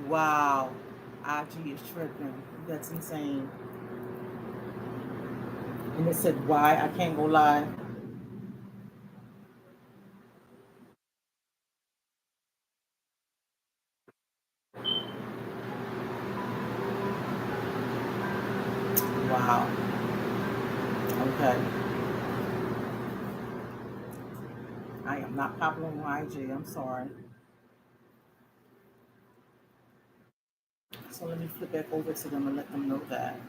Wow. IG is tripping. That's insane. And it said why? I can't go live. Wow. Okay. I am not popular on IG. I'm sorry. So let me flip back over to them and let them know that.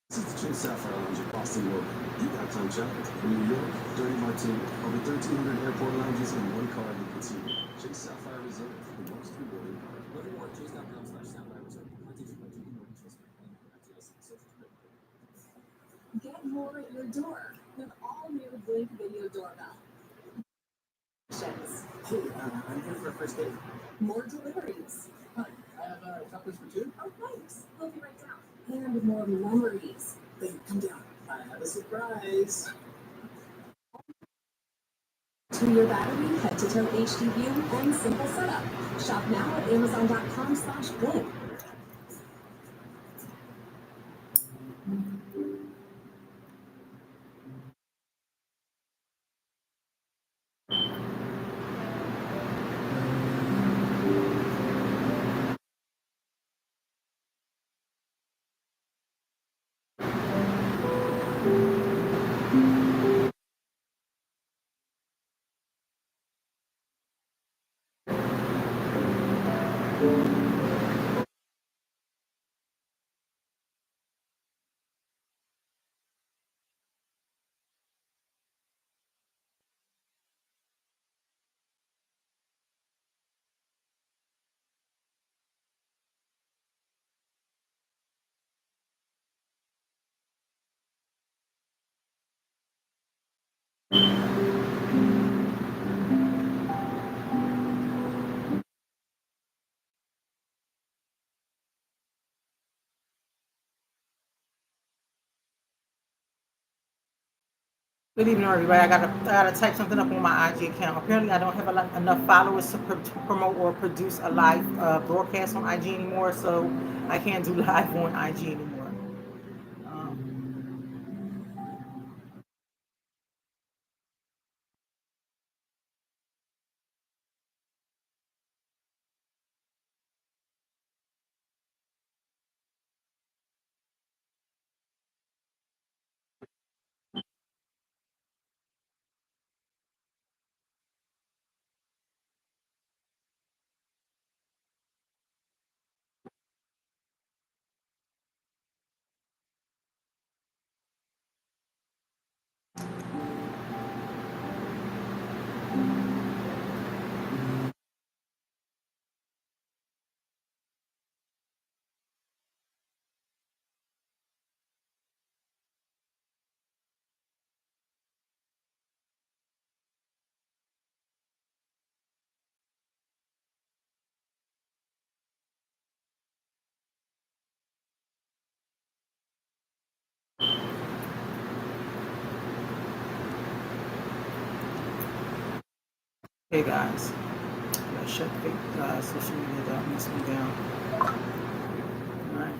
This is the Chase Sapphire Lounge in Boston, York. You got time check. From New York, Dirty Martini, over 1,300 airport lounges and one card you can see. Chase Sapphire Reserve, the most rewarding card. Learn more at chase.com/sapphire reserve. Contact by JP Morgan Chase Bank and FDIC. Social Security. Get more at your door with all new Blink Video Doorbell. Hey, I'm here for a first date. More deliveries. Hi, I have chocolates for two. Oh, thanks. We'll be right down. And more memories. Hey, come down. I have a surprise. Two-year battery, head-to-toe HD view, and simple setup. Shop now at Amazon.com/Blink. Good evening, everybody. I gotta type something up on my IG account. Apparently, I don't have enough followers to promote or produce a live broadcast on IG anymore, so I can't do live on IG anymore. Um, hey guys, let's shut the social media down. This one down. All right.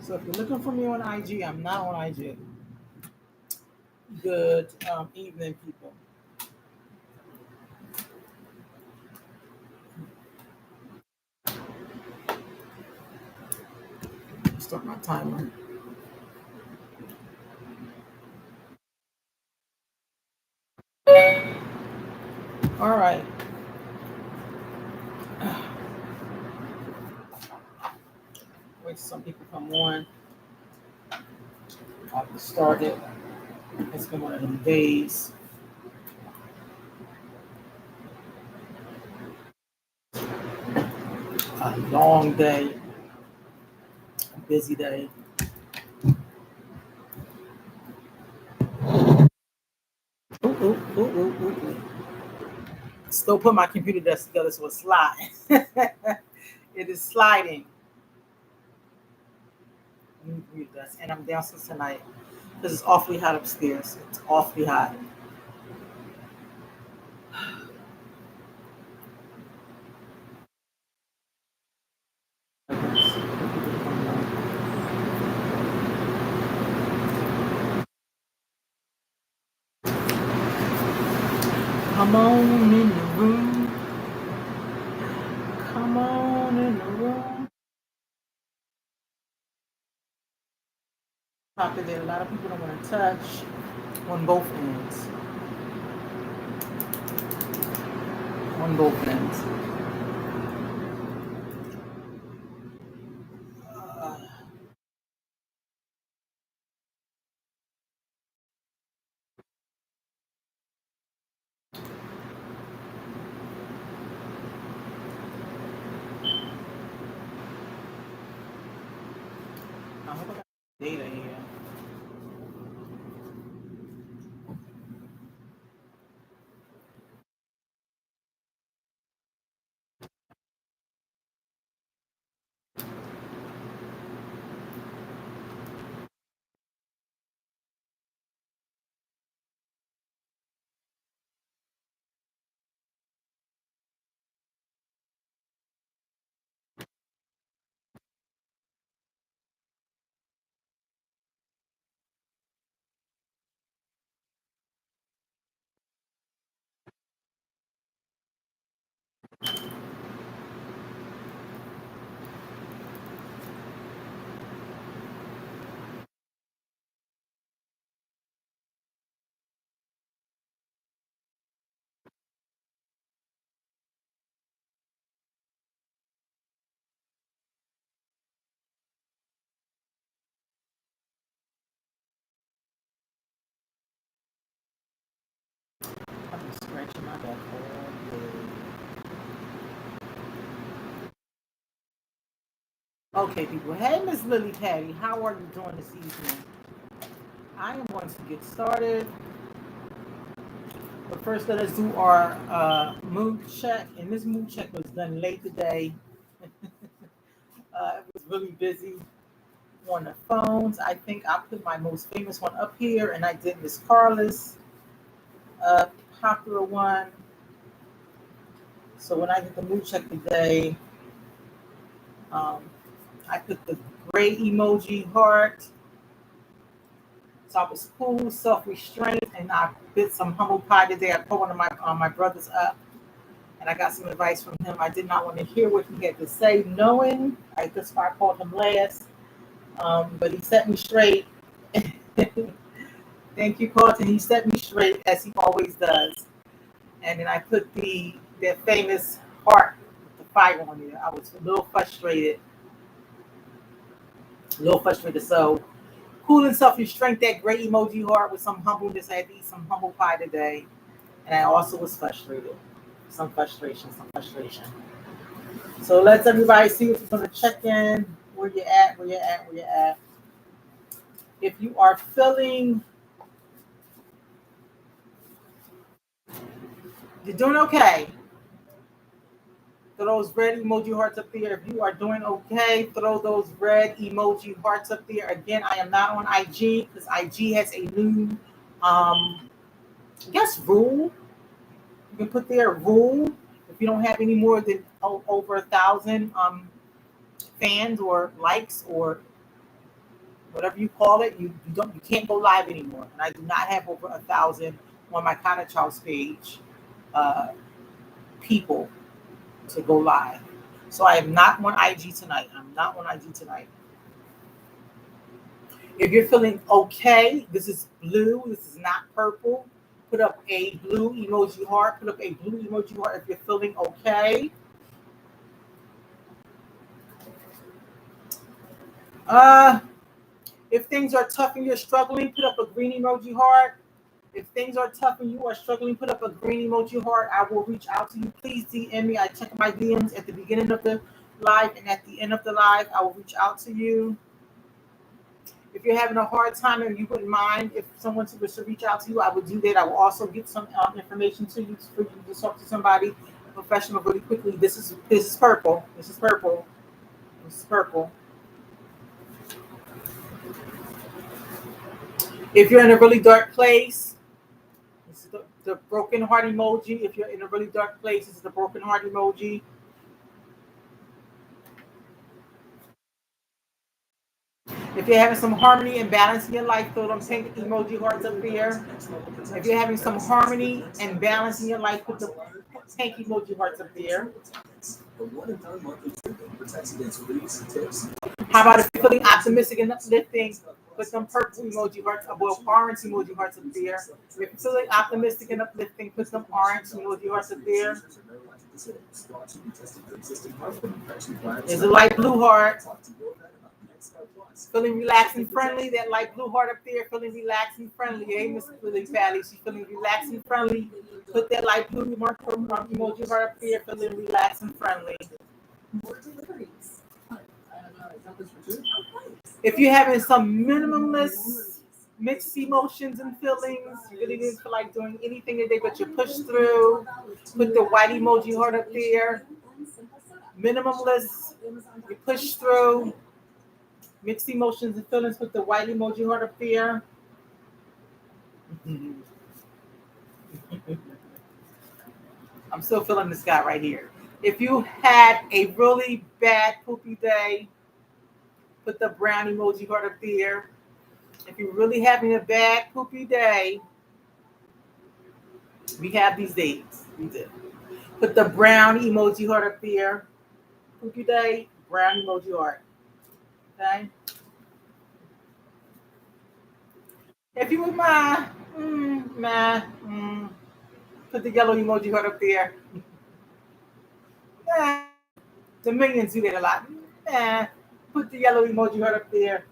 So if you're looking for me on IG, I'm not on IG. Good evening, people. Start my timer. All right. Wait, some people come on. I'll get started. It's been one of them days. A long day, a busy day. Ooh, ooh, ooh, ooh, ooh, ooh. Still put my computer desk together so it's sliding. It is sliding. Let me read this. And I'm downstairs tonight because it's awfully hot upstairs. It's awfully hot. Come on in the room. Come on in the room. Probably there. A lot of people don't want to touch on both ends. On both ends. Uh, I hope I got data here. I've been scratching my back all day. Okay, people. Hey, Miss Lily Patty, how are you doing this evening? I am going to get started. But first, let us do our mood check. And this mood check was done late today. It was really busy on the phones. I think I put my most famous one up here, and I did Miss Carla's uh, popular one. So when I did the mood check today, um, I put the gray emoji heart. So I was cool, self-restraint, and I did some humble pie today. I put one of my brothers up, and I got some advice from him. I did not want to hear what he had to say, knowing that's why I called him last. But he set me straight. Thank you, Carlton. He set me straight as he always does. And then I put that famous heart with the fire on it. I was a little frustrated, a little frustrated. So cool and self-restraint, that great emoji heart with some humbleness. I had to eat some humble pie today. And I also was frustrated. Some frustration, some frustration. So let's everybody see if you're going to check in. Where you at, where you at, where you at. If you are feeling, you're doing okay. Throw those red emoji hearts up there. If you are doing okay, throw those red emoji hearts up there. Again, I am not on IG because IG has a new, I guess, rule. You can put there a rule if you don't have any more than over 1,000 fans or likes or whatever you call it. You can't go live anymore. And I do not have over 1,000 on my Cottage House page uh, people to go live. So I am not on IG tonight. I'm not on IG tonight. If you're feeling okay, this is blue. This is not purple. Put up a blue emoji heart. Put up a blue emoji heart if you're feeling okay. Uh, if things are tough and you're struggling, put up a green emoji heart. If things are tough and you are struggling, put up a green emoji heart. I will reach out to you. Please DM me. I check my DMs at the beginning of the live and at the end of the live. I will reach out to you. If you're having a hard time and you wouldn't mind if someone was to reach out to you, I would do that. I will also get some information to you for you to talk to somebody professional really quickly. This is purple. This is purple. This is purple. If you're in a really dark place, this is the broken heart emoji. If you're in a really dark place, this is the broken heart emoji. If you're having some harmony and balance in your life, throw them pink emoji hearts up there. If you're having some harmony and balance in your life, put the pink emoji hearts up there. How about if you're feeling optimistic and uplifting, put some purple emoji hearts, well, orange emoji hearts up there. If you're feeling optimistic and uplifting, put some orange emoji hearts up there. There's a light blue heart. Feeling relaxed and friendly, that light blue heart up there, feeling relaxed and friendly. Hey, Miss Lily Pally, she's feeling relaxed and friendly. Put that light blue emoji heart up there, feeling relaxed and friendly. If you're having some minimalist mixed emotions and feelings, you really didn't feel like doing anything today, but you push through, put the white emoji heart up there. Minimalist, you push through. Mixed emotions and feelings, put the white emoji heart up there. I'm still feeling this guy right here. If you had a really bad poopy day, put the brown emoji heart up there. If you're really having a bad poopy day, we have these days. We do. Put the brown emoji heart up there. Poopy day, brown emoji heart. Okay. If you were put the yellow emoji heart up there. The minions do that a lot. Put the yellow emoji heart up there.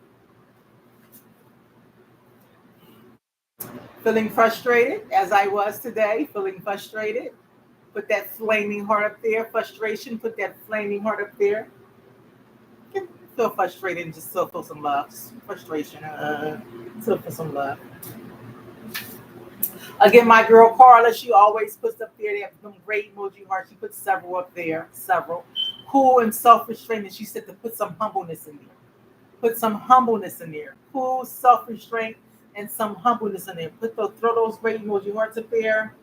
Feeling frustrated, as I was today, feeling frustrated. Put that flaming heart up there. Frustration, put that flaming heart up there. Feel frustrated and just still feel some love. Frustration, still feel some love. Again, my girl Carla, she always puts up there them great emoji hearts. She puts several up there, several. Cool and self-restraint, and she said to put some humbleness in there. Put some humbleness in there. Cool, self-restraint, and some humbleness in there. Throw those great emoji hearts up there.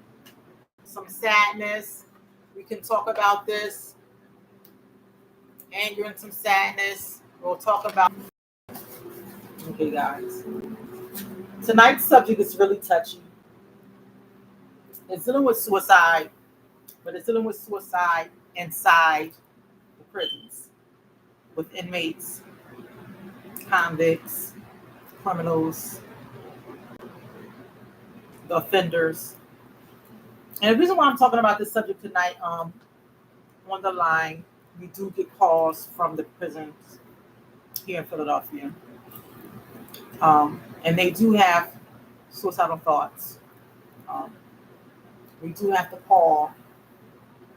Some sadness. We can talk about this. Anger and some sadness. We'll talk about. Okay, guys. Tonight's subject is really touchy. It's dealing with suicide, but it's dealing with suicide inside the prisons with inmates, convicts, criminals, the offenders. And the reason why I'm talking about this subject tonight, on the line, we do get calls from the prisons here in Philadelphia. And they do have suicidal thoughts. Um, we do have to call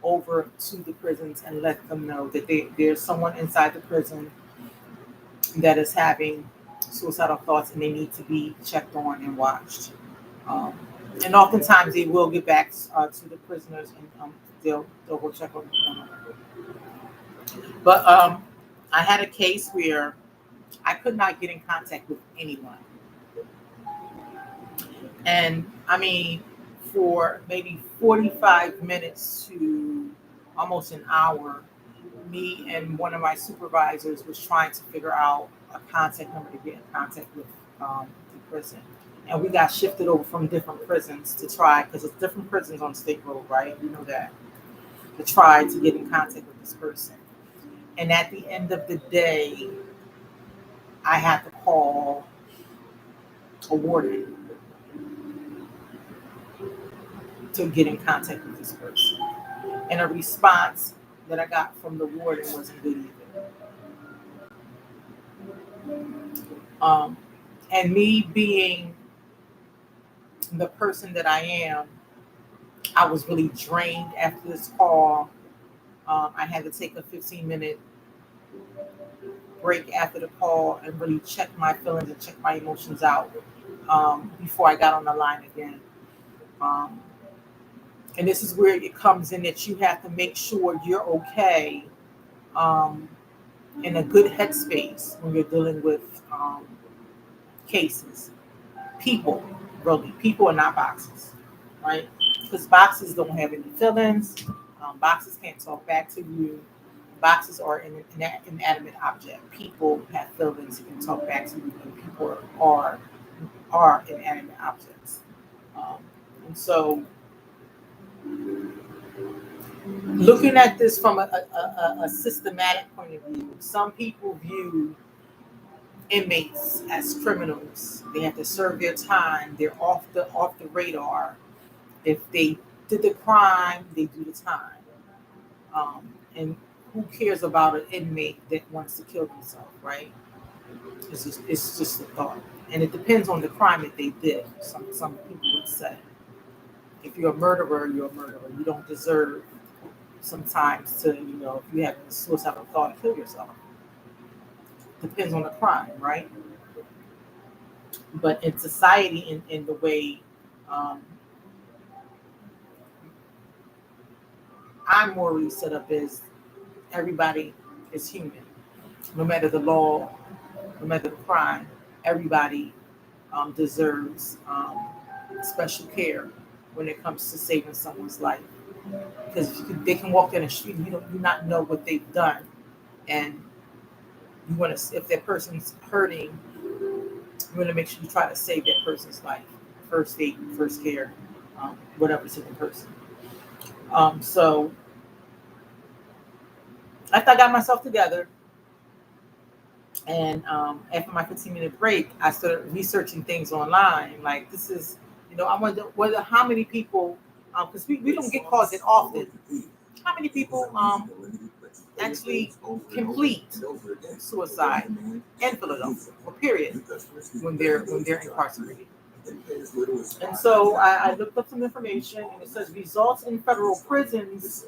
over to the prisons and let them know that there's someone inside the prison that is having suicidal thoughts and they need to be checked on and watched. Um, and oftentimes they will get back to the prisoners and they'll go check on them. But I had a case where I could not get in contact with anyone. And I mean, for maybe 45 minutes to almost an hour, me and one of my supervisors was trying to figure out a contact number to get in contact with the prison. And we got shifted over from different prisons to try, because it's different prisons on State Road, right? You know that. To try to get in contact with this person. And at the end of the day, I had to call a warden to get in contact with this person. And a response that I got from the warden wasn't good either. And me being the person that I am, I was really drained after this call. I had to take a 15-minute break after the call and really check my feelings and check my emotions out before I got on the line again. Um, and this is where it comes in that you have to make sure you're okay, um, in a good headspace when you're dealing with cases. People, really, people are not boxes, right? Because boxes don't have any feelings. Boxes can't talk back to you. Boxes are an inanimate object. People have feelings and can talk back to you, and people are inanimate objects. Um, and so, looking at this from a systematic point of view, some people view inmates as criminals. They have to serve their time. They're off the radar. If they did the crime, they do the time. And who cares about an inmate that wants to kill themselves, right? It's just a thought, and it depends on the crime that they did. Some people would say, if you're a murderer, you're a murderer. You don't deserve sometimes to, if you have a suicidal thought, kill yourself. Depends on the crime, right? But in society, in the way um, I'm morally set up, is everybody is human, no matter the law, no matter the crime. Everybody deserves special care when it comes to saving someone's life, because they can walk down the street and you not know what they've done, and you want to, if that person's hurting, you want to make sure you try to save that person's life. First aid, first care, whatever's in the person. So after I got myself together, and after my 15-minute break, I started researching things online. Like, this is, I wonder whether how many people, because we don't get calls that often. How many people actually complete suicide in Philadelphia, or period, when they're incarcerated? And so I looked up some information, and it says results in federal prisons.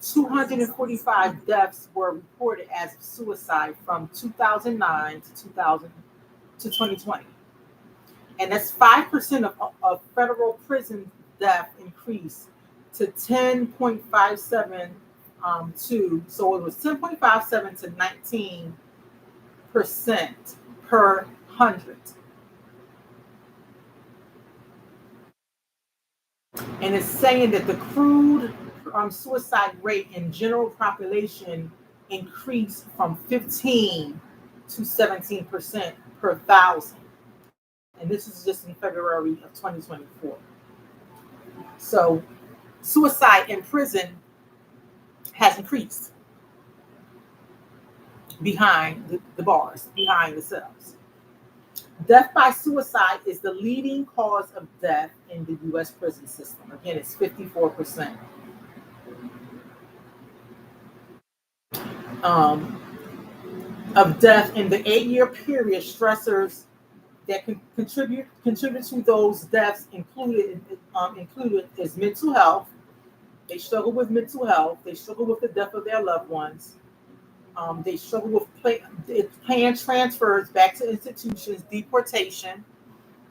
245 deaths were reported as suicide from 2009 to 2020, and that's 5% of federal prison death increase to 10.57 so it was 10.57 to 19% per 100. And it's saying that the crude suicide rate in general population increased from 15 to 17% per thousand. And this is just in February of 2024. So suicide in prison has increased behind the bars, behind the cells. Death by suicide is the leading cause of death in the U.S. prison system. Again, it's 54%. Um, of death in the 8-year period. Stressors that can contribute to those deaths included is mental health. They struggle with mental health. They struggle with the death of their loved ones. They struggle with planned transfers back to institutions, deportation.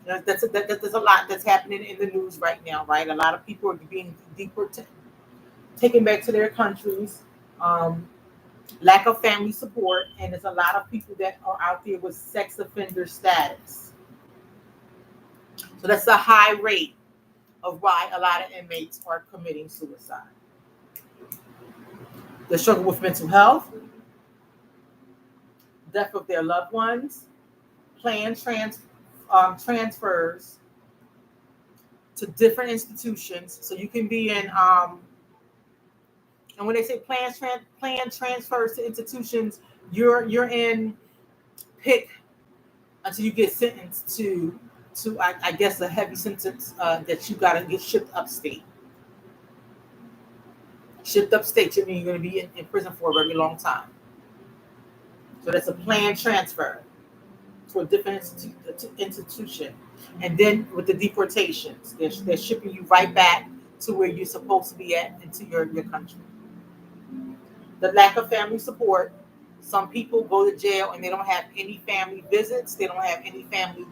There's a lot that's happening in the news right now, right? A lot of people are being deported, taken back to their countries. Um, Lack of family support, and there's a lot of people that are out there with sex offender status. So that's a high rate of why a lot of inmates are committing suicide. They struggle with mental health, death of their loved ones, planned transfers to different institutions. So you can be in, and when they say planned transfers to institutions, you're in pick until you get sentenced to I guess a heavy sentence that you got to get shipped upstate. Shipped upstate, you mean you're going to be in prison for a very long time. So that's a planned transfer to a different institution. And then with the deportations, they're shipping you right back to where you're supposed to be at, into your country. The lack of family support, Some people go to jail and they don't have any family visits. They don't have any family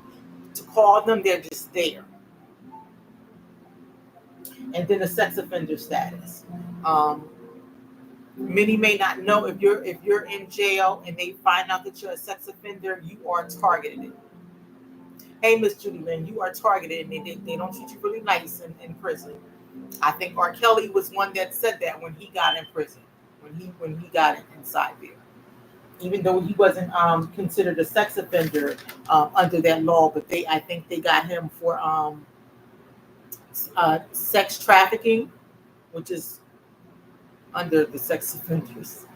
to call them. They're just there. And then the sex offender status. Um, Many may not know, if you're in jail and they find out that you're a sex offender, you are targeted. Hey, Miss Judy Lynn, you are targeted, and they don't treat you really nice in prison. I think R. Kelly was one that said that when he got in prison, when he got inside there. Even though he wasn't considered a sex offender under that law, but I think they got him for sex trafficking, which is under the sex offenders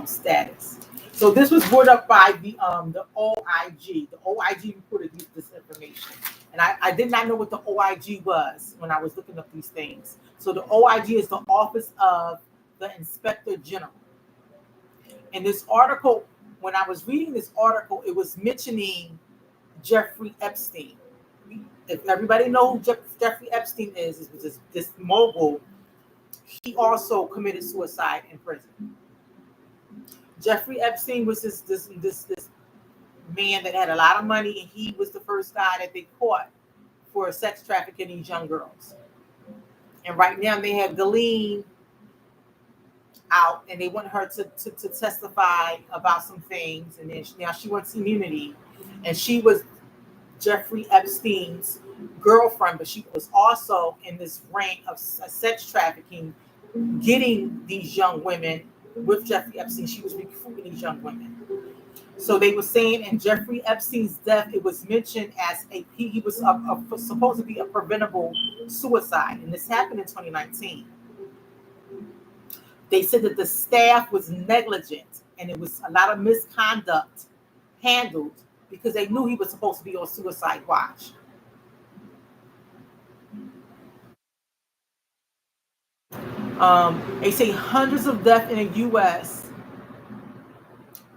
status. So this was brought up by the OIG. The OIG reported this information, and I did not know what the OIG was when I was looking up these things. So the OIG is the Office of the Inspector General. In this article, when I was reading this article, it was mentioning Jeffrey Epstein. If everybody knows who Jeffrey Epstein is this mogul. He also committed suicide in prison. Jeffrey Epstein was this man that had a lot of money, and he was the first guy that they caught for sex trafficking these young girls. And right now they have Ghislaine out, and they want her to testify about some things. And then now she wants immunity, and she was Jeffrey Epstein's girlfriend, but she was also in this rank of sex trafficking, getting these young women with Jeffrey Epstein. She was recruiting these young women. So they were saying in Jeffrey Epstein's death, it was mentioned as he was supposed to be a preventable suicide, and this happened in 2019. They said that the staff was negligent and it was a lot of misconduct handled because they knew he was supposed to be on suicide watch. They say hundreds of deaths in the U.S.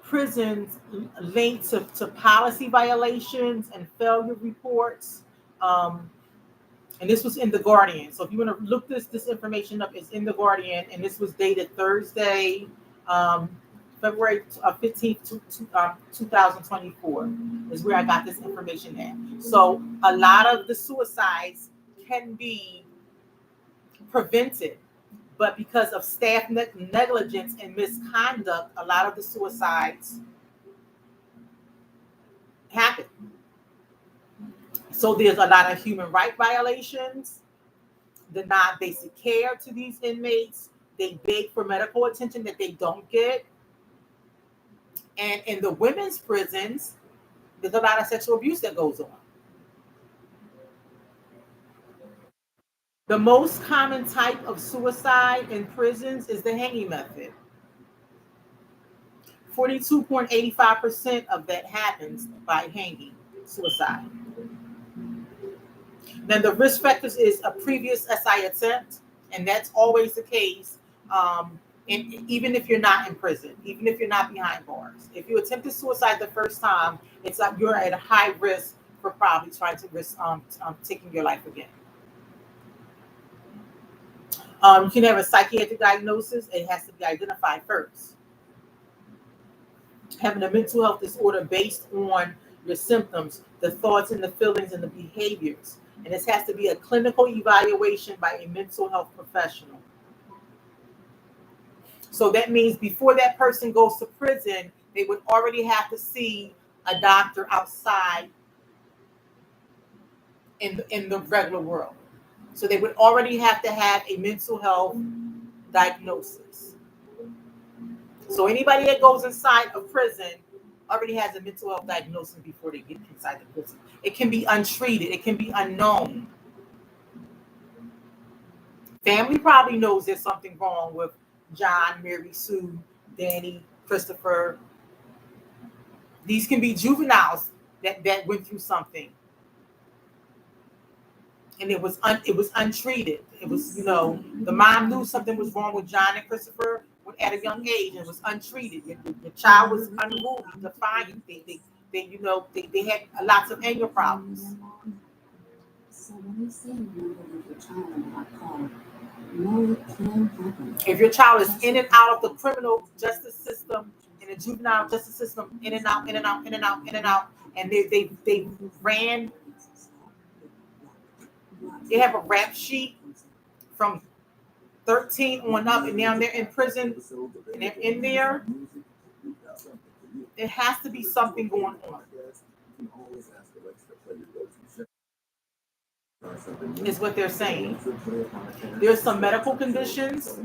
prisons linked to policy violations and failure reports. And this was in The Guardian. So if you want to look this information up, it's in The Guardian, and this was dated Thursday, February 15th, 2024 is where I got this information at. So a lot of the suicides can be prevented, but because of staff negligence and misconduct, a lot of the suicides happen. So there's a lot of human rights violations, denied basic care to these inmates. They beg for medical attention that they don't get. And in the women's prisons, there's a lot of sexual abuse that goes on. The most common type of suicide in prisons is the hanging method. 42.85% of that happens by hanging, suicide. Then the risk factors is a previous SI attempt, and that's always the case. And even if you're not in prison, even if you're not behind bars, if you attempted suicide the first time, it's like you're at a high risk for probably trying to risk taking your life again. You can have a psychiatric diagnosis. It has to be identified first. Having a mental health disorder based on your symptoms, the thoughts and the feelings and the behaviors. And this has to be a clinical evaluation by a mental health professional. So that means before that person goes to prison, they would already have to see a doctor outside in the regular world. So they would already have to have a mental health diagnosis. So anybody that goes inside of prison already has a mental health diagnosis before they get inside the prison. It can be untreated. It can be unknown. Family probably knows there's something wrong with John, Mary, Sue, Danny, Christopher. These can be juveniles that went through something. And it was untreated. It was, the mom knew something was wrong with John and Christopher at a young age, and it was untreated. The child was unruly, defiant. They had lots of anger problems. So when you say you believe your child in a hot car, no, it can happen. If your child is in and out of the criminal justice system, in the juvenile justice system, in and out, in and out, in and out, in and out, and they ran, they have a rap sheet from 13 on up, and now they're in prison, and they're in there, it has to be something going on. Is what they're saying. There's some medical conditions,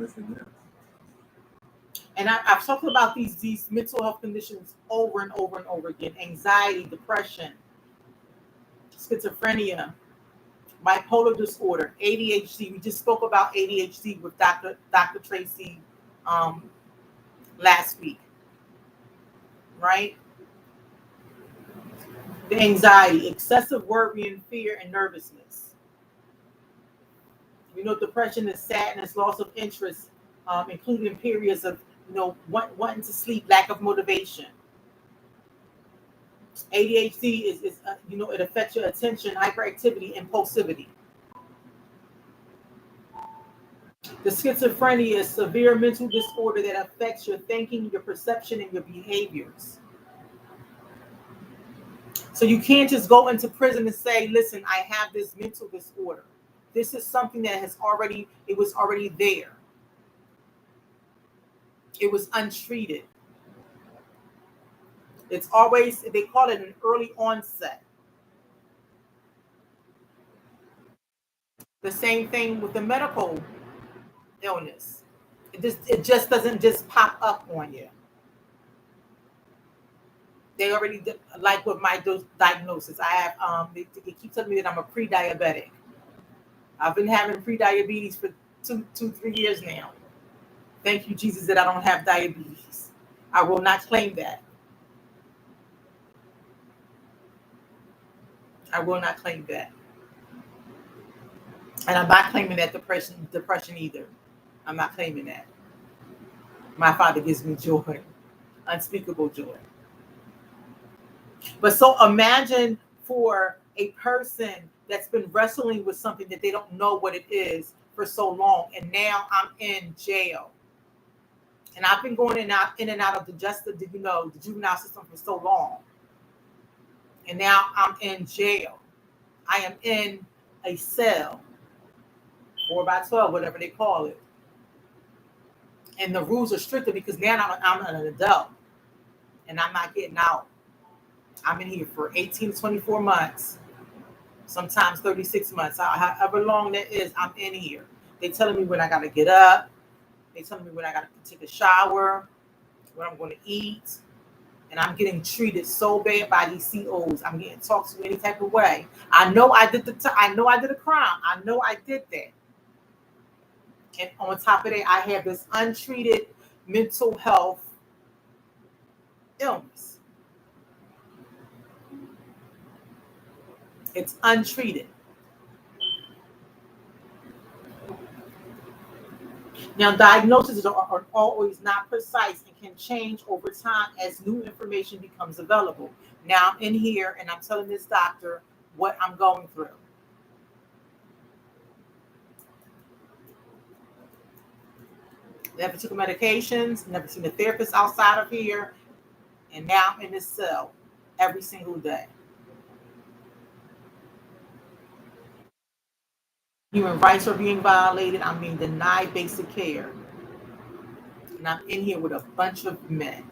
and I've talked about these mental health conditions over and over and over again: anxiety, depression, schizophrenia, bipolar disorder, ADHD. We just spoke about ADHD with Dr. Tracy last week, right? The anxiety, excessive worry and fear and nervousness. You know, depression is sadness, loss of interest, including periods of, wanting to sleep, lack of motivation. ADHD is it affects your attention, hyperactivity, impulsivity. The schizophrenia is severe mental disorder that affects your thinking, your perception, and your behaviors. So you can't just go into prison and say, listen, I have this mental disorder. This is something that was already there. It was untreated. It's always, they call it an early onset. The same thing with the medical illness. It just doesn't just pop up on you. They already did, like with my diagnosis. I have they keep telling me that I'm a pre-diabetic. I've been having pre-diabetes for 3 years now. Thank you, Jesus, that I don't have diabetes. I will not claim that. I will not claim that. And I'm not claiming that depression either. I'm not claiming that. My Father gives me joy, unspeakable joy. But so imagine for a person that's been wrestling with something that they don't know what it is for so long, and now I'm in jail. And I've been going in and out of the juvenile system for so long. And now I'm in jail. I am in a cell, 4x12, whatever they call it. And the rules are stricter because now I'm an adult and I'm not getting out. I'm in here for 18 to 24 months, sometimes 36 months, however long that is, I'm in here. They telling me when I got to get up. They telling me when I got to take a shower, what I'm going to eat. And I'm getting treated so bad by these COs. I'm getting talked to any type of way. I know I did I know I did a crime. I know I did that. And on top of that, I have this untreated mental health illness. It's untreated. Now, diagnoses are always not precise and can change over time as new information becomes available. Now, I'm in here and I'm telling this doctor what I'm going through. Never took medications, never seen a therapist outside of here, and now I'm in this cell every single day. Human rights are being violated. I'm being denied basic care. And I'm in here with a bunch of men.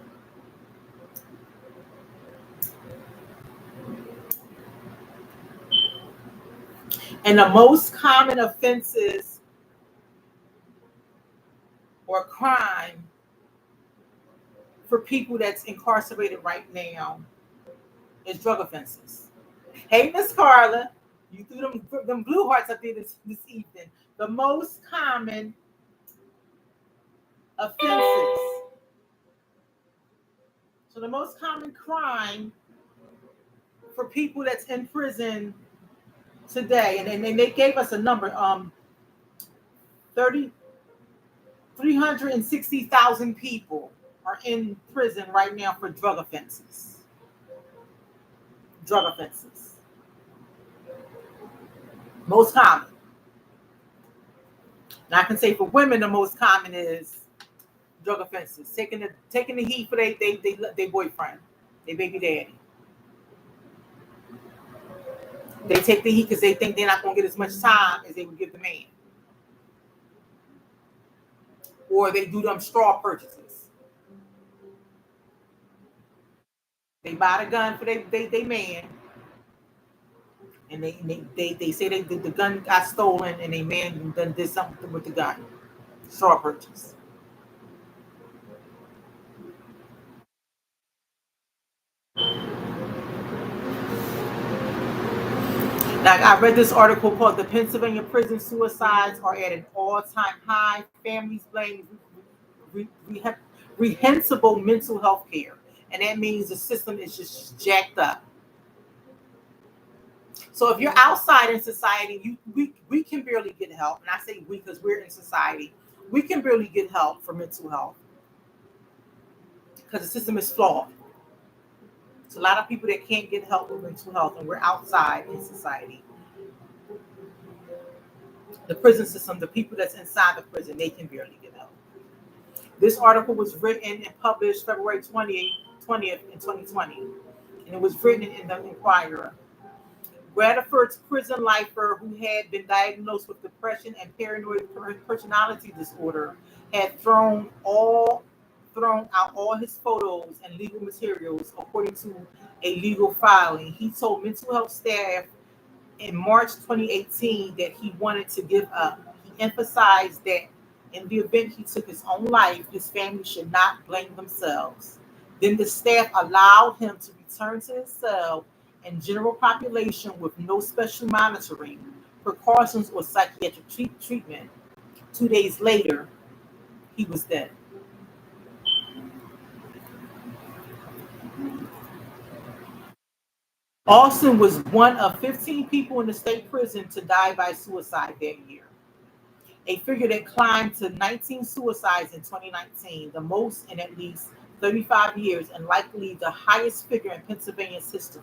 And the most common offenses or crime for people that's incarcerated right now is drug offenses. Hey, Miss Carla, you threw them blue hearts up there this evening. The most common offenses. So the most common crime for people that's in prison today, and they gave us a number, 360,000 people are in prison right now for drug offenses. Drug offenses. Most common. Now I can say for women, the most common is drug offenses, taking the heat for they boyfriend, their baby daddy. They take the heat because they think they're not going to get as much time as they would give the man, or they do them straw purchases. They buy the gun for they man, and they say the gun got stolen, and they man done did something with the gun. Straw purchase. Like I read this article called "The Pennsylvania Prison Suicides Are at an All-Time High. Families blame re- re- reprehensible mental health care," and that means the system is just jacked up. So if you're outside in society, we can barely get help, and I say we because we're in society. We can barely get help for mental health because the system is flawed. It's a lot of people that can't get help with mental health, and we're outside in society. The prison system, the people that's inside the prison, they can barely get help. This article was written and published February 20th in 2020, and it was written in the Inquirer. Bradford's prison lifer, who had been diagnosed with depression and paranoid personality disorder, had thrown out all his photos and legal materials, according to a legal filing. He told mental health staff in March 2018 that he wanted to give up. He emphasized that in the event he took his own life, his family should not blame themselves. Then the staff allowed him to return to his cell and general population with no special monitoring, precautions, or psychiatric treatment. 2 days later, he was dead. Austin was one of 15 people in the state prison to die by suicide that year, a figure that climbed to 19 suicides in 2019, the most in at least 35 years, and likely the highest figure in Pennsylvania's history.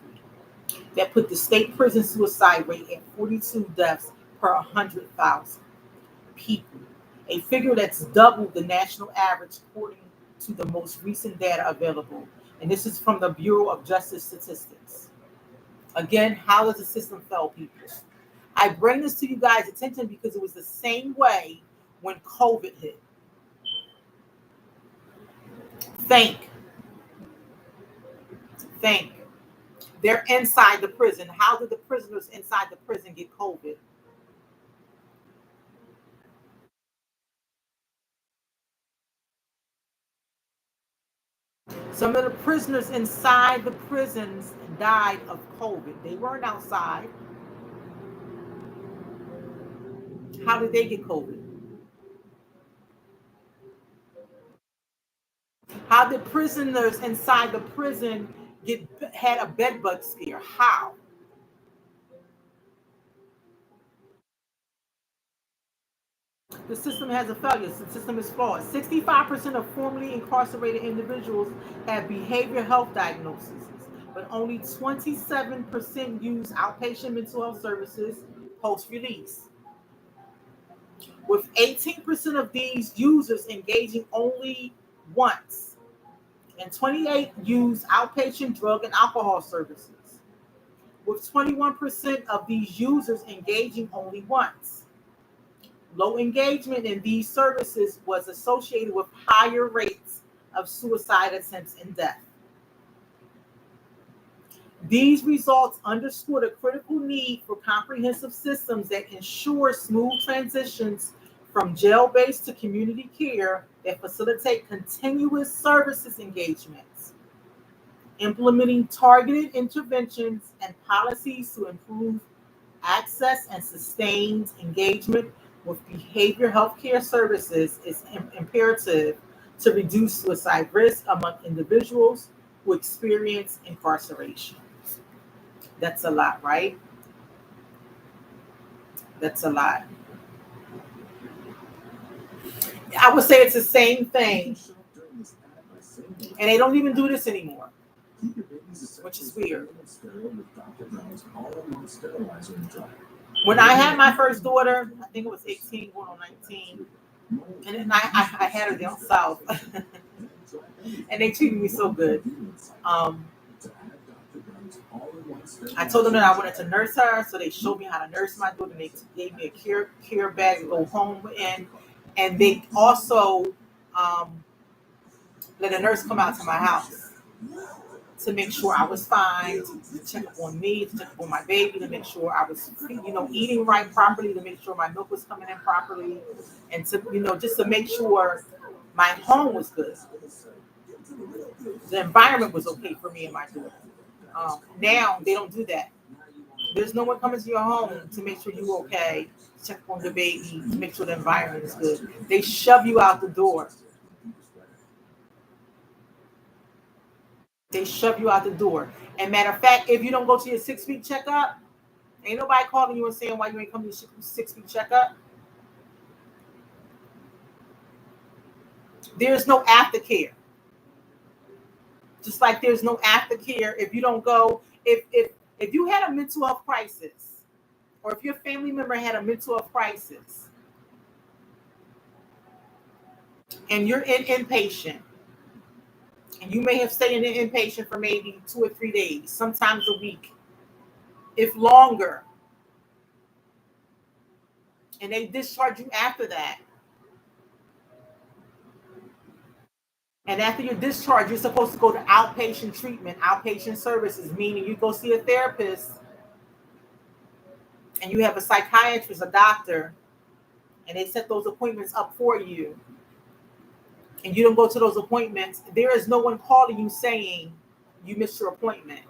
That put the state prison suicide rate at 42 deaths per 100,000 people, a figure that's double the national average according to the most recent data available. And this is from the Bureau of Justice Statistics. Again, how does the system fail people? I bring this to you guys' attention because it was the same way when COVID hit. Think, think. They're inside the prison. How did the prisoners inside the prison get COVID? Some of the prisoners inside the prisons died of COVID. They weren't outside. How did they get COVID? How did prisoners inside the prison get had a bed bug scare? How? The system has a failure. The system is flawed. 65% of formerly incarcerated individuals have behavioral health diagnoses, but only 27% use outpatient mental health services post release, with 18% of these users engaging only once, and 28 use outpatient drug and alcohol services, with 21% of these users engaging only once. Low engagement in these services was associated with higher rates of suicide attempts and death. These results underscore the critical need for comprehensive systems that ensure smooth transitions from jail-based to community care that facilitate continuous services engagements, implementing targeted interventions and policies to improve access and sustained engagement with behavioral health care services is imperative to reduce suicide risk among individuals who experience incarceration. That's a lot, right? That's a lot. I would say it's the same thing, and they don't even do this anymore, which is weird. Sterile with Dr. Brown's all-in-one sterilizer and dryer. When I had my first daughter, I think it was 18 going on 19, and then I had her down south, and they treated me so good. Um, I told them that I wanted to nurse her, so they showed me how to nurse my daughter. They gave me a care bag to go home in, and they also um, let a nurse come out to my house to make sure I was fine, to check up on me, to check up on my baby, to make sure I was, eating right properly, to make sure my milk was coming in properly, and to, just to make sure my home was good. The environment was okay for me and my daughter. Now they don't do that. There's no one coming to your home to make sure you're okay, check on the baby, to make sure the environment is good. They shove you out the door. They shove you out the door. And matter of fact, if you don't go to your 6-week checkup, ain't nobody calling you and saying why you ain't coming to your 6-week checkup. There's no aftercare. Just like there's no aftercare if you don't go. If you had a mental health crisis, or if your family member had a mental health crisis, and you're in inpatient, and you may have stayed in inpatient for maybe 2 or 3 days, sometimes a week, if longer, and they discharge you after that. And after your discharge, you're supposed to go to outpatient treatment, outpatient services, meaning you go see a therapist and you have a psychiatrist, a doctor, and they set those appointments up for you, and you don't go to those appointments. There is no one calling you saying you missed your appointment.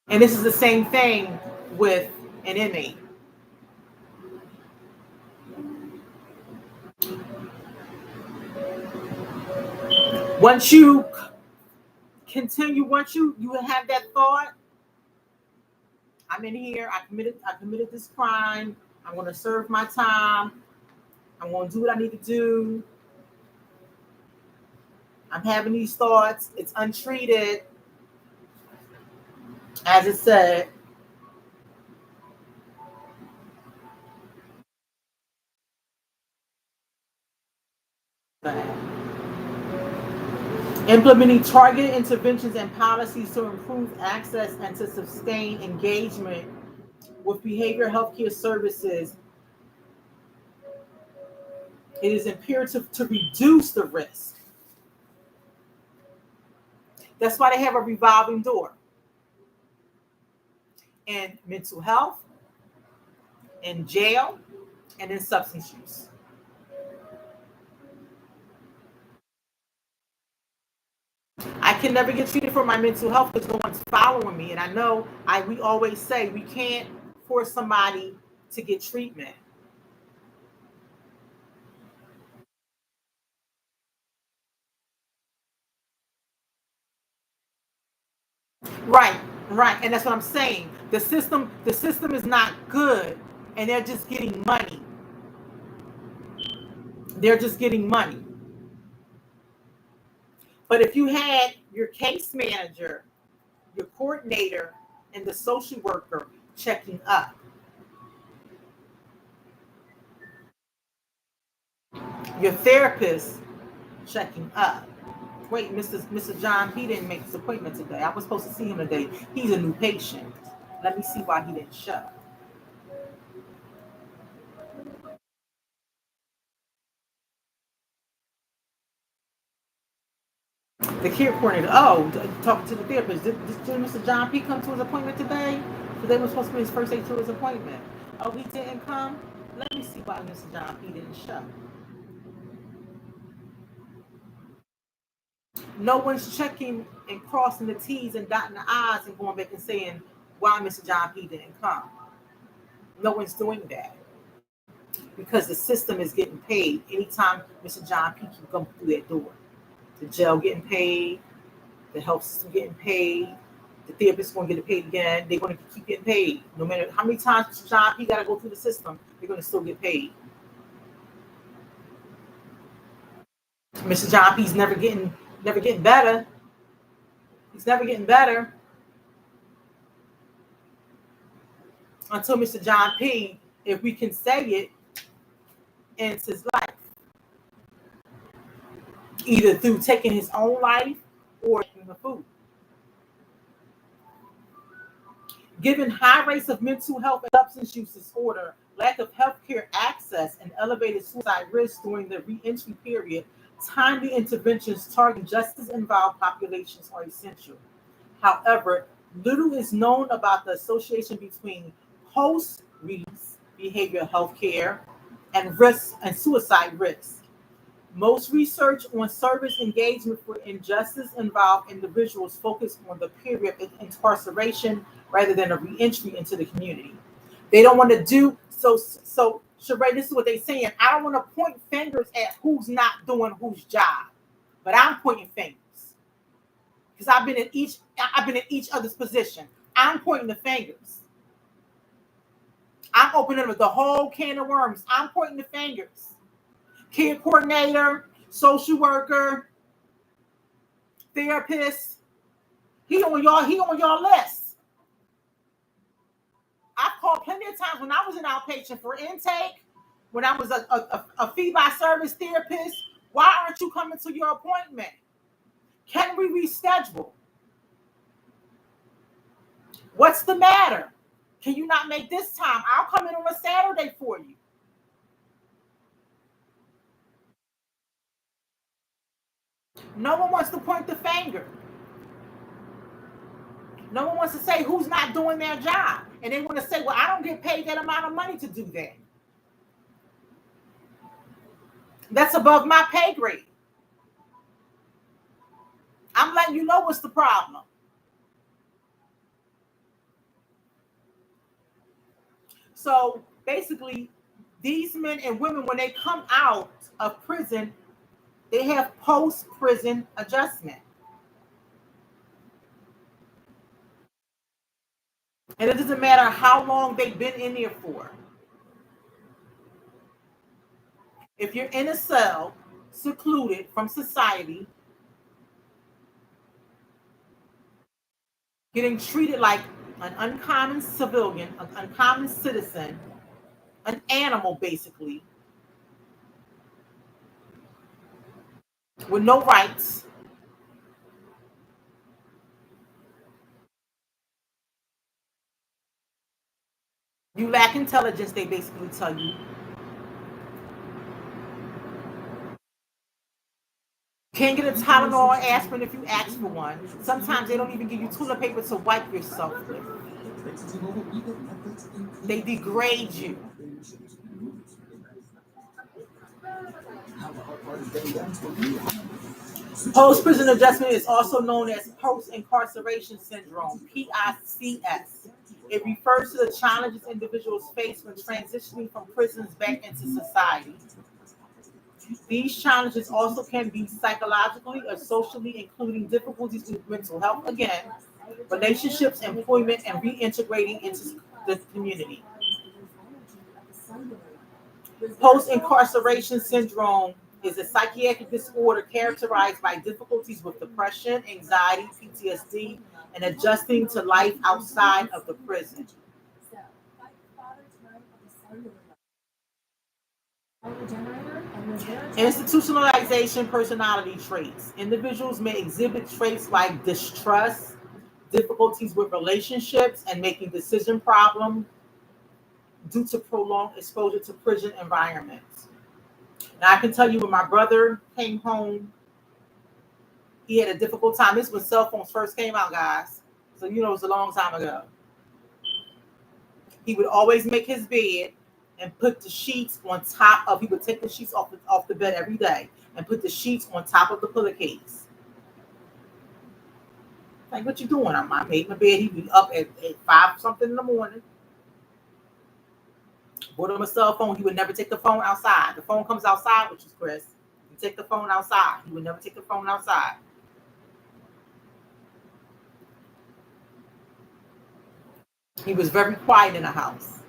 And this is the same thing with an inmate. Once you continue, once you have that thought, I'm in here, I committed this crime, I'm going to serve my time, I'm going to do what I need to do, I'm having these thoughts, it's untreated, as it said. Implementing targeted interventions and policies to improve access and to sustain engagement with behavioral healthcare services. It is imperative to reduce the risk. That's why they have a revolving door in mental health, in jail, and in substance use. I can never get treated for my mental health because no one's following me. And I know we always say we can't force somebody to get treatment. Right, right. And that's what I'm saying. The system is not good, and they're just getting money. They're just getting money. But if you had your case manager, your coordinator, and the social worker checking up, your therapist checking up. Wait, Mr. John, he didn't make his appointment today. I was supposed to see him today. He's a new patient. Let me see why he didn't show. The care coordinator, talking to the therapist. Did Mr. John P come to his appointment today? Today was supposed to be his first day to his appointment. Oh, he didn't come? Let me see why Mr. John P didn't show. No one's checking and crossing the T's and dotting the I's and going back and saying why Mr. John P didn't come. No one's doing that because the system is getting paid anytime Mr. John P can come through that door. The jail getting paid, the health system getting paid, the therapist going to get paid again. They're going to keep getting paid. No matter how many times Mr. John P got to go through the system, they're going to still get paid. Mr. John P's never getting better. He's never getting better. until Mr. John P., if we can say it, ends his life, either through taking his own life or taking the food. Given high rates of mental health and substance use disorder, lack of healthcare access, and elevated suicide risk during the reentry period, timely interventions targeting justice-involved populations are essential. However, little is known about the association between post-release behavioral health care and risks and suicide risks. Most research on service engagement for injustice-involved individuals focus on the period of incarceration rather than a reentry into the community. They don't want to do so. So, Sheree, this is what they're saying. I don't want to point fingers at who's not doing whose job, but I'm pointing fingers because I've been in each other's position. I'm pointing the fingers. I'm opening up the whole can of worms. I'm pointing the fingers. Care coordinator, social worker, therapist. He on y'all list. I've called plenty of times when I was an outpatient for intake, when I was a fee by service therapist. Why aren't you coming to your appointment? Can we reschedule? What's the matter? Can you not make this time? I'll come in on a Saturday for you. No one wants to point the finger. No one wants to say who's not doing their job. And they want to say, well, I don't get paid that amount of money to do that. That's above my pay grade. I'm letting you know what's the problem. So basically, these men and women, when they come out of prison, they have post-prison adjustment. And it doesn't matter how long they've been in there for. If you're in a cell, secluded from society, getting treated like an uncommon civilian, an uncommon citizen, an animal basically, with no rights, you lack intelligence, they basically tell you. Can't get a Tylenol or aspirin if you ask for one. Sometimes they don't even give you toilet paper to wipe yourself with. They degrade you. Post-prison adjustment is also known as post-incarceration syndrome, PICS. It refers to the challenges individuals face when transitioning from prisons back into society. These challenges also can be psychologically or socially, including difficulties with mental health, again, relationships, employment, and reintegrating into the community. Post-incarceration syndrome is a psychiatric disorder characterized by difficulties with depression, anxiety, PTSD, and adjusting to life outside of the prison. Institutionalization personality traits. Individuals may exhibit traits like distrust, difficulties with relationships, and making decision problems due to prolonged exposure to prison environments. Now, I can tell you when my brother came home, he had a difficult time. This was cell phones first came out, guys. So, it was a long time ago. He would always make his bed and put the sheets on top of, he would take the sheets off the bed every day and put the sheets on top of the pillowcase. Like, what you doing? I made my bed. He'd be up at 5 something in the morning. Bought him a cell phone. He would never take the phone outside. The phone comes outside, which is Chris. You take the phone outside. He would never take the phone outside. He was very quiet in the house.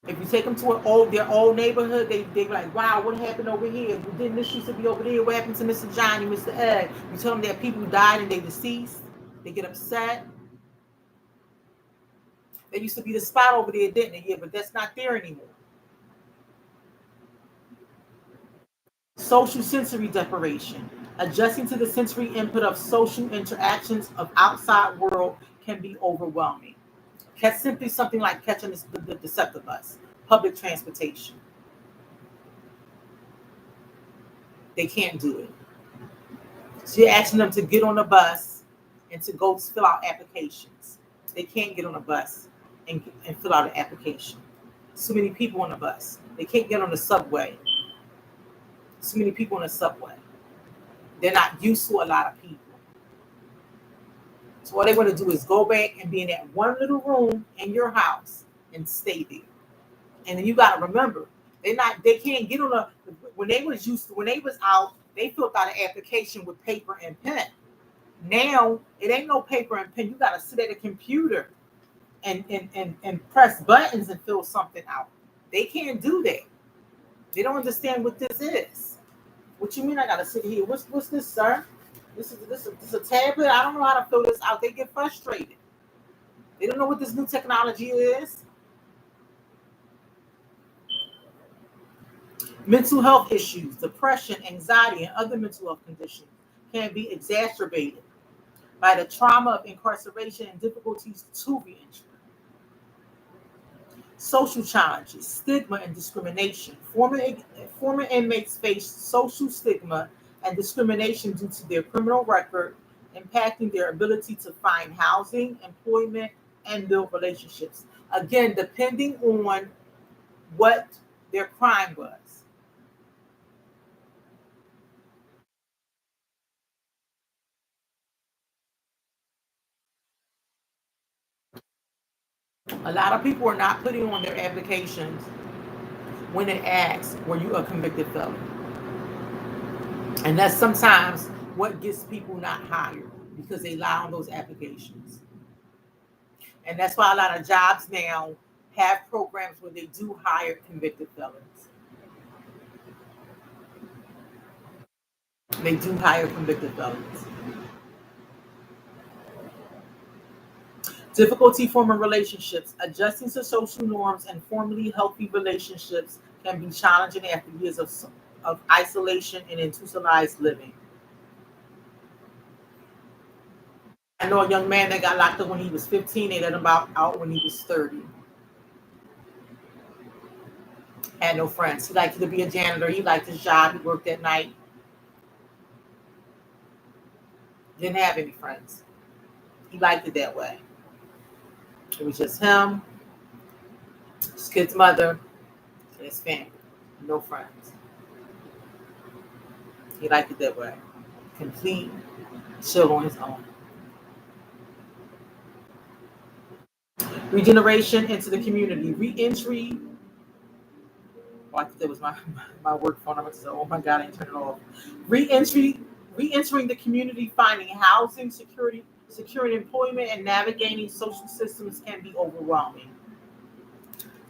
If you You take them to their old neighborhood, they be like, wow, what happened over here? Didn't this used to be over there? What happened to Mr. Johnny, Mr. Ed? You tell them that people died and they deceased. They get upset. There used to be the spot over there, didn't it? Yeah, but that's not there anymore. Social sensory deprivation. Adjusting to the sensory input of social interactions of outside world can be overwhelming. Catch simply something like catching the Deceptor bus, public transportation. They can't do it. So you're asking them to get on a bus and to go fill out applications. They can't get on a bus and fill out an application. So many people on the bus. They can't get on the subway. So many people on the subway. They're not used to a lot of people. So all they want to do is go back and be in that one little room in your house and stay there. And then you got to remember, they can't get on a, when they was out, they filled out an application with paper and pen. Now it ain't no paper and pen. You got to sit at a computer and press buttons and fill something out. They can't do that. They don't understand what this is. What you mean I got to sit here? What's this, sir? This is a tablet. I don't know how to fill this out. They get frustrated. They don't know what this new technology is. Mental health issues, depression, anxiety, and other mental health conditions can be exacerbated by the trauma of incarceration and difficulties to reentry. Social challenges, stigma, and discrimination. Former inmates face social stigma and discrimination due to their criminal record, impacting their ability to find housing, employment, and build relationships. Again, depending on what their crime was. A lot of people are not putting on their applications when it asks, were you a convicted felon? And that's sometimes what gets people not hired because they lie on those applications. And that's why a lot of jobs now have programs where they do hire convicted felons. They do hire convicted felons. Difficulty forming relationships. Adjusting to social norms and formally healthy relationships can be challenging after years of isolation and institutionalized living. I know a young man that got locked up when he was 15. They let him out when he was 30. Had no friends. He liked to be a janitor. He liked his job. He worked at night. Didn't have any friends. He liked it that way. It was just him, his kid's mother, and his family. No friends. He liked it that way. Complete chill on his own. Regeneration into the community. Reentry. Oh, I think that was my work phone number. So, oh my God, I didn't turn it off. Reentry, Reentering the community, finding housing, securing employment, and navigating social systems can be overwhelming.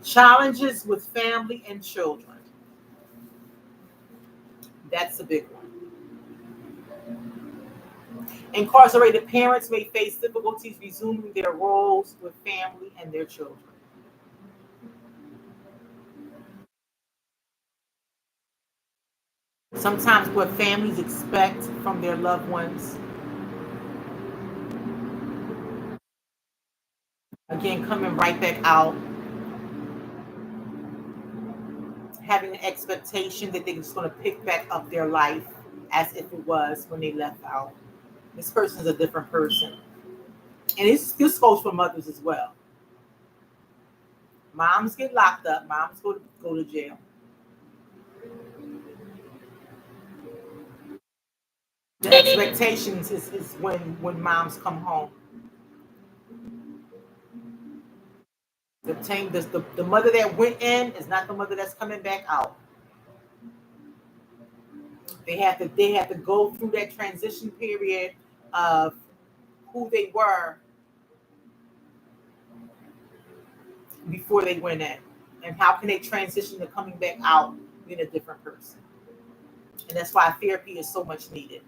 Challenges with family and children. That's a big one. Incarcerated parents may face difficulties resuming their roles with family and their children. Sometimes what families expect from their loved ones, again, coming right back out, having an expectation that they're just going to pick back up their life as if it was when they left out. This person is a different person. And this goes for mothers as well. Moms get locked up, moms go to jail. The expectations is when moms come home. The mother that went in is not the mother that's coming back out. They have to go through that transition period of who they were before they went in. and how can they transition to coming back out being a different person. And that's why therapy is so much needed.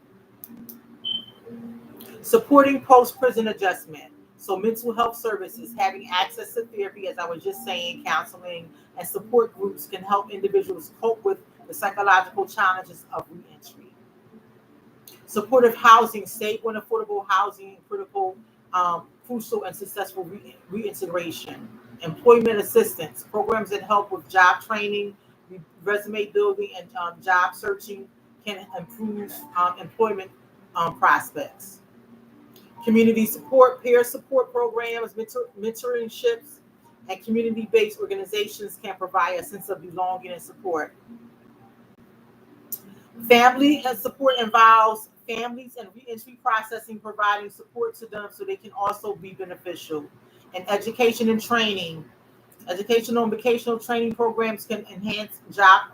Supporting post-prison adjustment. So mental health services, having access to therapy, as I was just saying, counseling and support groups can help individuals cope with the psychological challenges of reentry. Supportive housing, stable and affordable housing, crucial and successful reintegration. Employment assistance, programs that help with job training, resume building, and job searching can improve employment prospects. Community support, peer support programs, mentorships, and community-based organizations can provide a sense of belonging and support. Family and support involves families and reentry processing, providing support to them so they can also be beneficial. And education and training. Educational and vocational training programs can enhance job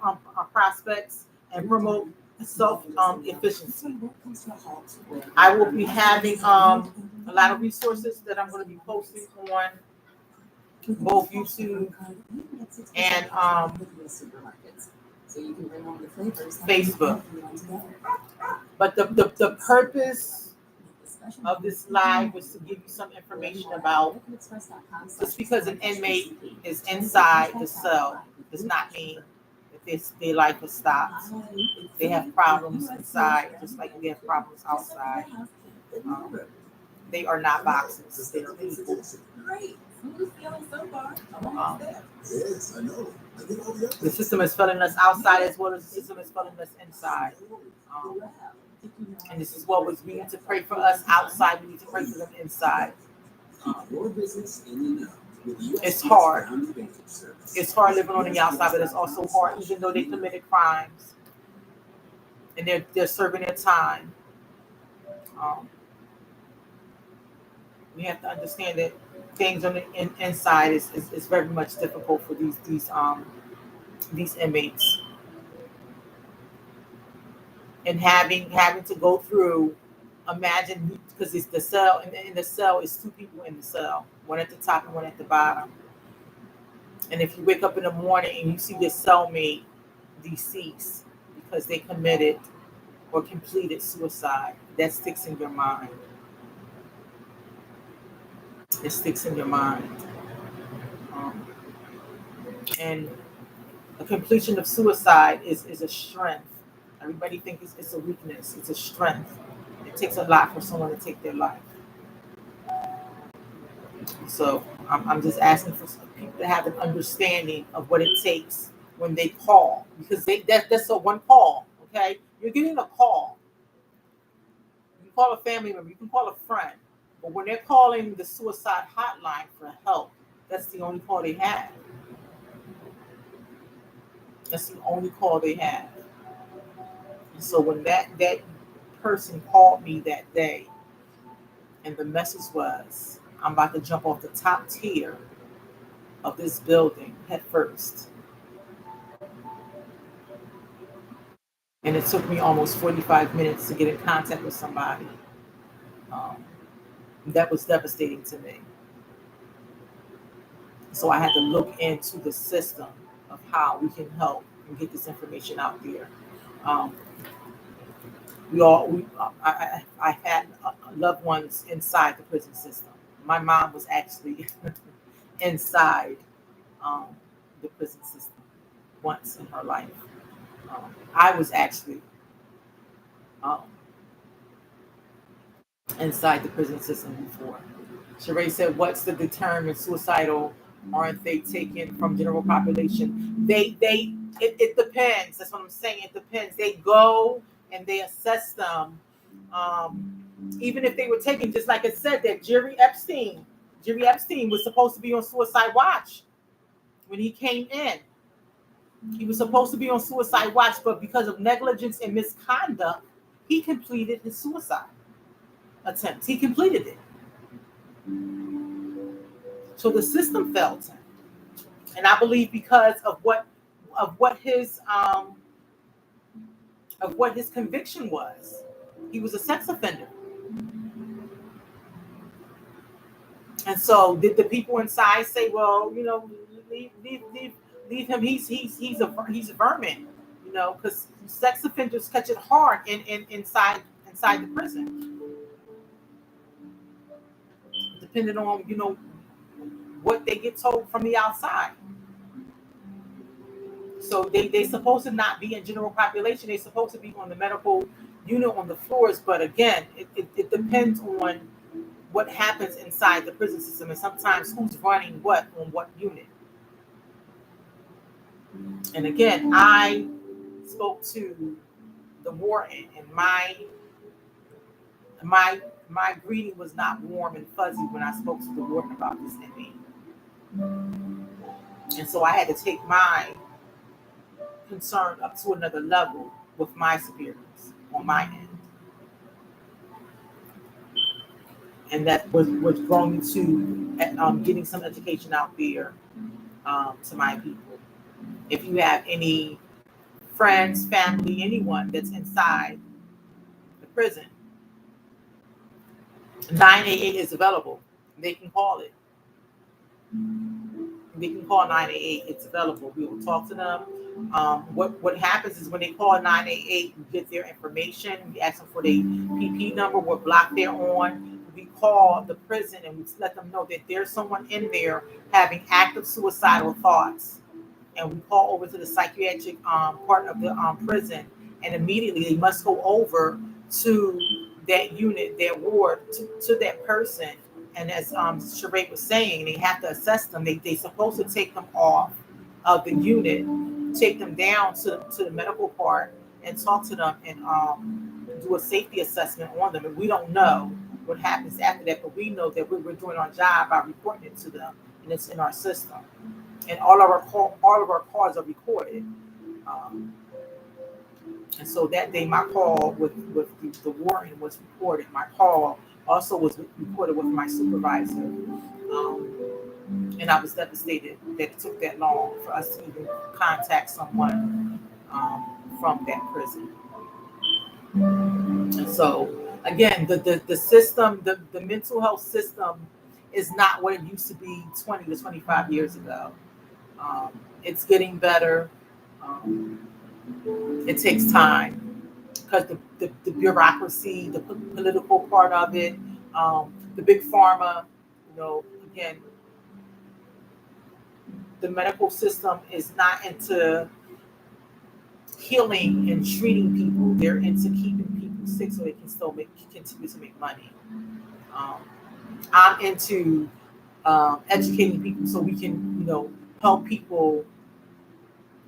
prospects and promote self efficiency. I will be having a lot of resources that I'm going to be posting on both YouTube and Facebook. But the purpose of this live was to give you some information about, just because an inmate is inside the cell does not mean that their life has stopped. They have problems inside, just like we have problems outside. They are not boxes. They are people. The system is filling us outside as well as the system is filling us inside. And this is what we need to pray for us outside. We need to pray for them inside. It's hard. It's hard living on the outside, but it's also hard, even though they committed crimes and they're serving their time. We have to understand that things on the inside is very much difficult for these inmates, and having to go through. Imagine, because it's the cell, and in the cell is two people in the cell, one at the top and one at the bottom. And if you wake up in the morning and you see your cellmate deceased because they committed or completed suicide, that sticks in your mind. It sticks in your mind. And the completion of suicide is a strength. Everybody thinks it's a weakness. It's a strength. It takes a lot for someone to take their life. So I'm just asking for people to have an understanding of what it takes when they call, because that's a one call. Okay, you're getting a call. You call a family member, you can call a friend, but when they're calling the suicide hotline for help, that's the only call they have. That's the only call they have. And so when that person called me that day, and the message was, I'm about to jump off the top tier of this building head first. And it took me almost 45 minutes to get in contact with somebody. That was devastating to me. So I had to look into the system of how we can help and get this information out there. I had loved ones inside the prison system. My mom was actually inside the prison system once in her life. I was actually inside the prison system before. Sheree said, "What's the determined suicidal? Aren't they taken from general population?" It depends. That's what I'm saying. It depends. They go and they assess them. Even if they were taken, just like it said that Jerry Epstein was supposed to be on suicide watch when he came in. He was supposed to be on suicide watch, but because of negligence and misconduct, he completed his suicide attempt. He completed it. So the system failed him. And I believe because of what his conviction was. He was a sex offender. And so did the people inside say, well, leave Leave him. He's a vermin. You know, because sex offenders catch it hard inside the prison, depending on what they get told from the outside. So they supposed to not be in general population. They supposed to be on the medical unit on the floors. But again, it depends on what happens inside the prison system, and sometimes who's running what on what unit. And again, I spoke to the warden, and my my greeting was not warm and fuzzy when I spoke to the warden about this inmate. And so I had to take my concern up to another level with my superiors on my end. And that was growing to getting some education out there to my people. If you have any friends, family, anyone that's inside the prison, 988 is available. They can call it. They can call 988. It's available. We will talk to them. What happens is when they call 988, we get their information. We ask them for their PP number, what block they're on. We call the prison and we let them know that there's someone in there having active suicidal thoughts. And we call over to the psychiatric part of the prison, and immediately they must go over to that unit, that ward, to that person. And as Sheree was saying, they have to assess them. They supposed to take them off of the unit, take them down to the medical part, and talk to them and do a safety assessment on them. And we don't know what happens after that, but we know that we're doing our job by reporting it to them, and it's in our system. And all of our calls are recorded. Um, and so that day, my call with the warden was recorded. My call also was recorded with my supervisor. And I was devastated that it took that long for us to even contact someone from that prison. And so, again, the system, the mental health system is not what it used to be 20 to 25 years ago. It's getting better. Um, it takes time because the bureaucracy, the political part of it, the big pharma, again, the medical system is not into healing and treating people. They're into keeping people sick so they can still continue to make money. Um, I'm into educating people so we can, help people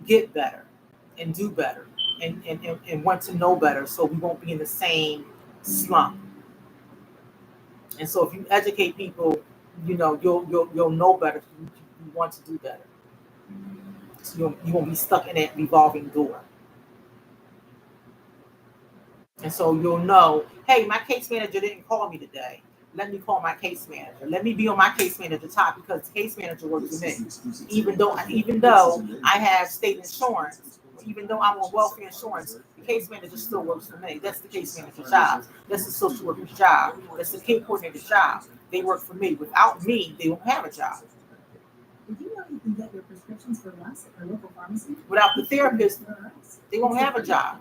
get better and do better and want to know better so we won't be in the same slump. And so if you educate people, you'll know better. You want to do better. So you won't be stuck in that revolving door. And so you'll know, hey, my case manager didn't call me today. Let me call my case manager. Let me be on my case manager top because the case manager works for me. Even though I have state insurance, even though I'm on welfare insurance, the case manager still works for me. That's the case manager's job. That's the social worker's job. That's the care coordinator's job. They work for me. Without me, they won't have a job. Did you know you can get your prescriptions for less at your local pharmacy? Without the therapist, they won't have a job.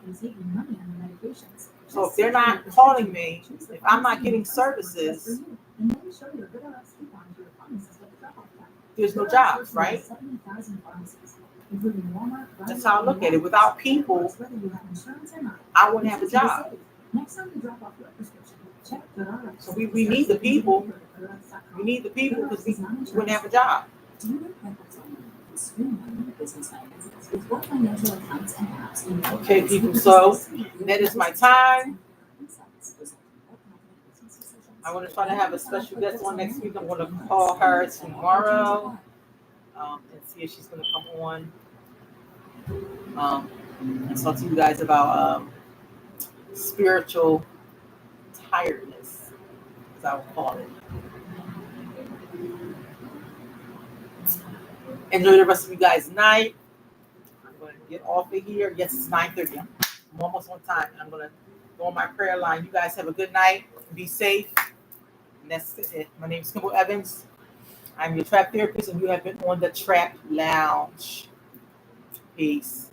So if they're not calling me, if I'm not getting services, there's no jobs, right? That's how I look at it. Without people, I wouldn't have a job. So we need the people. We need the people because we wouldn't have a job. Okay, people, so that is my time. I want to try to have a special guest on next week. I'm going to call her tomorrow and see if she's going to come on and talk to you guys about spiritual tiredness, as I would call it. Enjoy the rest of you guys' night. I'm going to get off of here. Yes, it's 9:30. I'm almost on time. I'm going to go on my prayer line. You guys have a good night. Be safe. And that's it. My name is Kimble Evans. I'm your trap therapist, and you have been on the Trap Lounge. Peace.